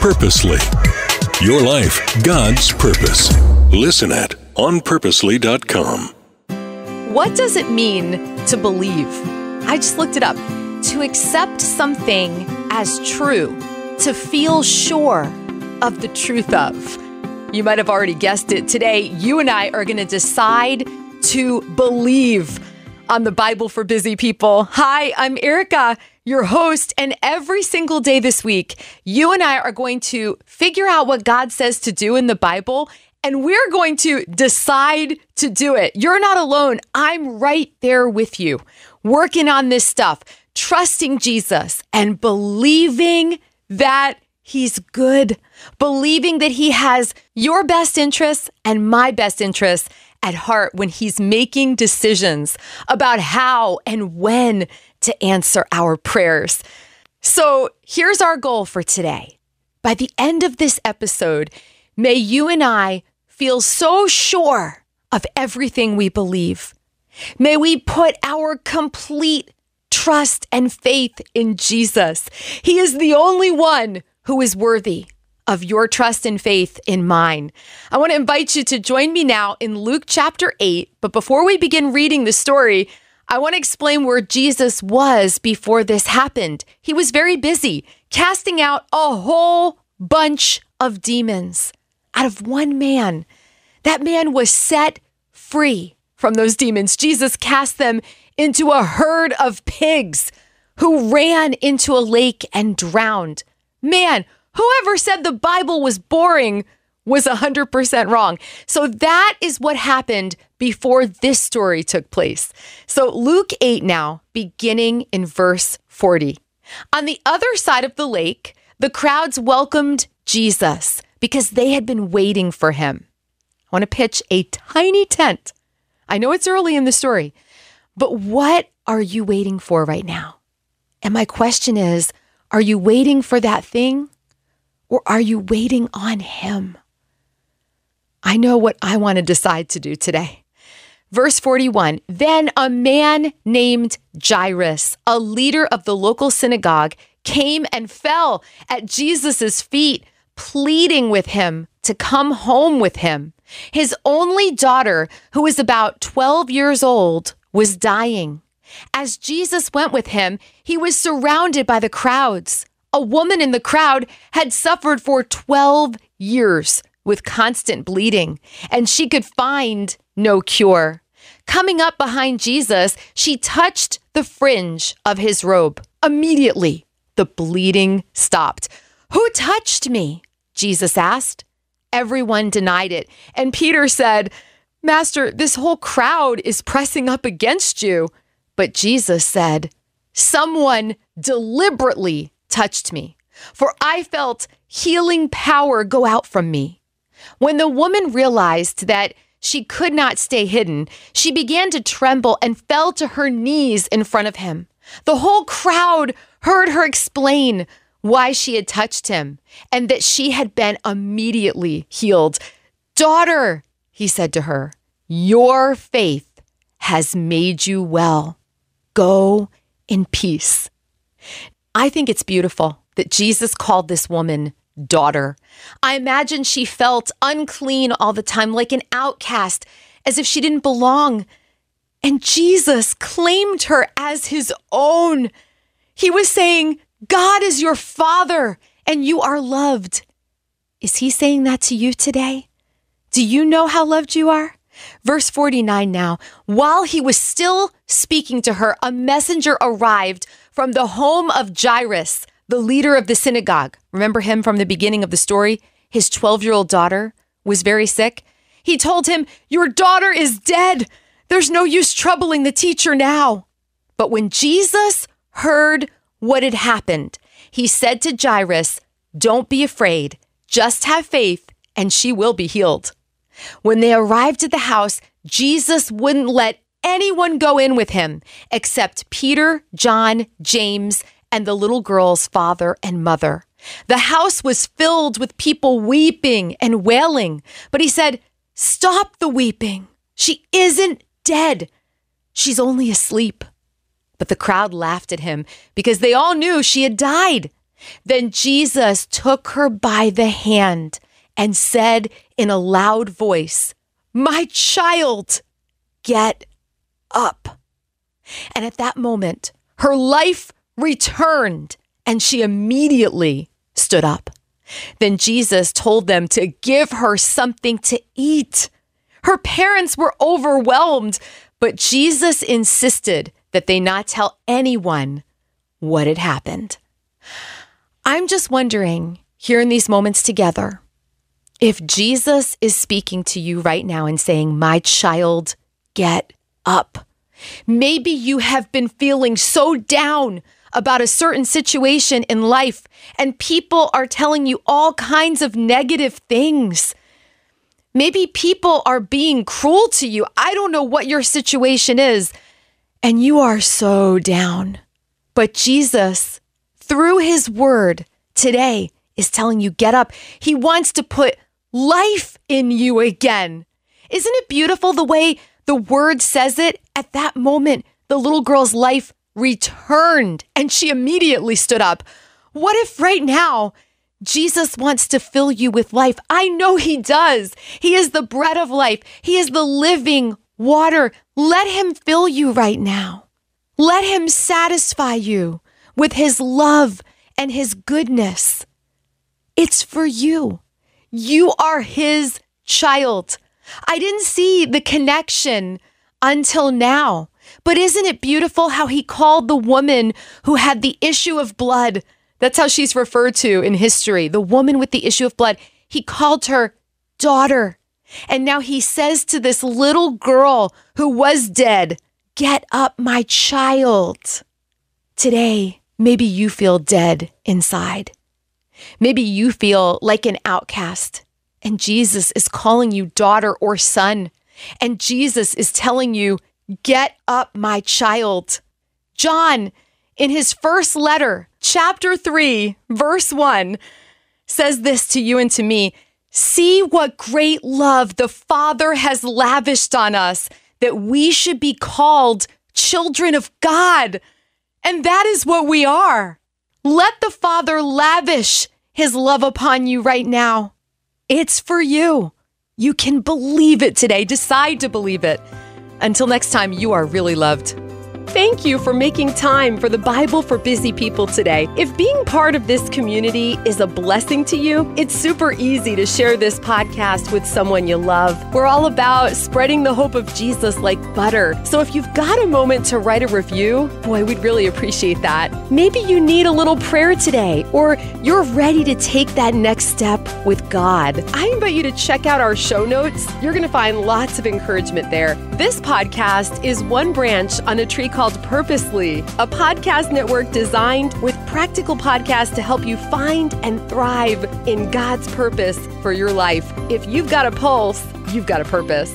Purposely. Your life, God's purpose. Listen at onpurposely.com. What does it mean to believe? I just looked it up. To accept something as true, to feel sure of the truth of. You might have already guessed it. Today, you and I are going to decide to believe on the Bible for Busy People. Hi, I'm Erica, your host, and every single day this week, you and I are going to figure out what God says to do in the Bible, and we're going to decide to do it. You're not alone. I'm right there with you, working on this stuff, trusting Jesus and believing that He's good, believing that He has your best interests and my best interests at heart when He's making decisions about how and when to answer our prayers. So here's our goal for today. By the end of this episode, may you and I feel so sure of everything we believe. May we put our complete trust and faith in Jesus. He is the only one who is worthy of your trust and faith in mine. I want to invite you to join me now in Luke chapter 8. But before we begin reading the story, I want to explain where Jesus was before this happened. He was very busy casting out a whole bunch of demons out of one man. That man was set free from those demons. Jesus cast them into a herd of pigs who ran into a lake and drowned. Man, whoever said the Bible was boring was 100% wrong. So that is what happened before this story took place. So Luke 8 now, beginning in verse 40. On the other side of the lake, the crowds welcomed Jesus because they had been waiting for him. I want to pitch a tiny tent. I know it's early in the story, but what are you waiting for right now? And my question is, are you waiting for that thing or are you waiting on Him? I know what I want to decide to do today. Verse 41, then a man named Jairus, a leader of the local synagogue, came and fell at Jesus' feet, pleading with him to come home with him. His only daughter, who was about 12 years old, was dying. As Jesus went with him, he was surrounded by the crowds. A woman in the crowd had suffered for 12 years with constant bleeding, and she could find no cure. Coming up behind Jesus, she touched the fringe of his robe. Immediately, the bleeding stopped. "Who touched me?" Jesus asked. Everyone denied it, and Peter said, "Master, this whole crowd is pressing up against you." But Jesus said, "Someone deliberately touched me, for I felt healing power go out from me." When the woman realized that she could not stay hidden, she began to tremble and fell to her knees in front of him. The whole crowd heard her explain why she had touched him and that she had been immediately healed. "Daughter," he said to her, "your faith has made you well. Go in peace." I think it's beautiful that Jesus called this woman daughter. I imagine she felt unclean all the time, like an outcast, as if she didn't belong. And Jesus claimed her as his own. He was saying, God is your Father and you are loved. Is he saying that to you today? Do you know how loved you are? Verse 49 now, while he was still speaking to her, a messenger arrived from the home of Jairus, the leader of the synagogue. Remember him from the beginning of the story? His 12-year-old daughter was very sick. He told him, "Your daughter is dead. There's no use troubling the teacher now." But when Jesus heard what had happened, he said to Jairus, "Don't be afraid. Just have faith and she will be healed." When they arrived at the house, Jesus wouldn't let anyone go in with him except Peter, John, James, and the little girl's father and mother. The house was filled with people weeping and wailing, but he said, "Stop the weeping. She isn't dead. She's only asleep." But the crowd laughed at him because they all knew she had died. Then Jesus took her by the hand and said in a loud voice, "My child, get up." And at that moment, her life returned and she immediately stood up. Then Jesus told them to give her something to eat. Her parents were overwhelmed, but Jesus insisted that they not tell anyone what had happened. I'm just wondering, here in these moments together, if Jesus is speaking to you right now and saying, "My child, get up." Maybe you have been feeling so down about a certain situation in life, and people are telling you all kinds of negative things. Maybe people are being cruel to you. I don't know what your situation is, and you are so down. But Jesus, through his word today, is telling you, get up. He wants to put life in you again. Isn't it beautiful the way the word says it? At that moment, the little girl's life returned and she immediately stood up. What if right now Jesus wants to fill you with life? I know he does. He is the bread of life. He is the living water. Let him fill you right now. Let him satisfy you with his love and his goodness. It's for you. You are his child. I didn't see the connection until now. But isn't it beautiful how he called the woman who had the issue of blood? That's how she's referred to in history. The woman with the issue of blood. He called her daughter. And now he says to this little girl who was dead, "Get up, my child." Today, maybe you feel dead inside. Maybe you feel like an outcast. And Jesus is calling you daughter or son. And Jesus is telling you, "Get up, my child." John, in his first letter, chapter 3, verse 1, says this to you and to me: "See what great love the Father has lavished on us, that we should be called children of God." And that is what we are. Let the Father lavish his love upon you right now. It's for you. You can believe it today. Decide to believe it. Until next time, you are really loved. Thank you for making time for the Bible for Busy People today. If being part of this community is a blessing to you, it's super easy to share this podcast with someone you love. We're all about spreading the hope of Jesus like butter. So if you've got a moment to write a review, boy, we'd really appreciate that. Maybe you need a little prayer today, or you're ready to take that next step with God. I invite you to check out our show notes. You're going to find lots of encouragement there. This podcast is one branch on a tree called Purposely, a podcast network designed with practical podcasts to help you find and thrive in God's purpose for your life. If you've got a pulse, you've got a purpose.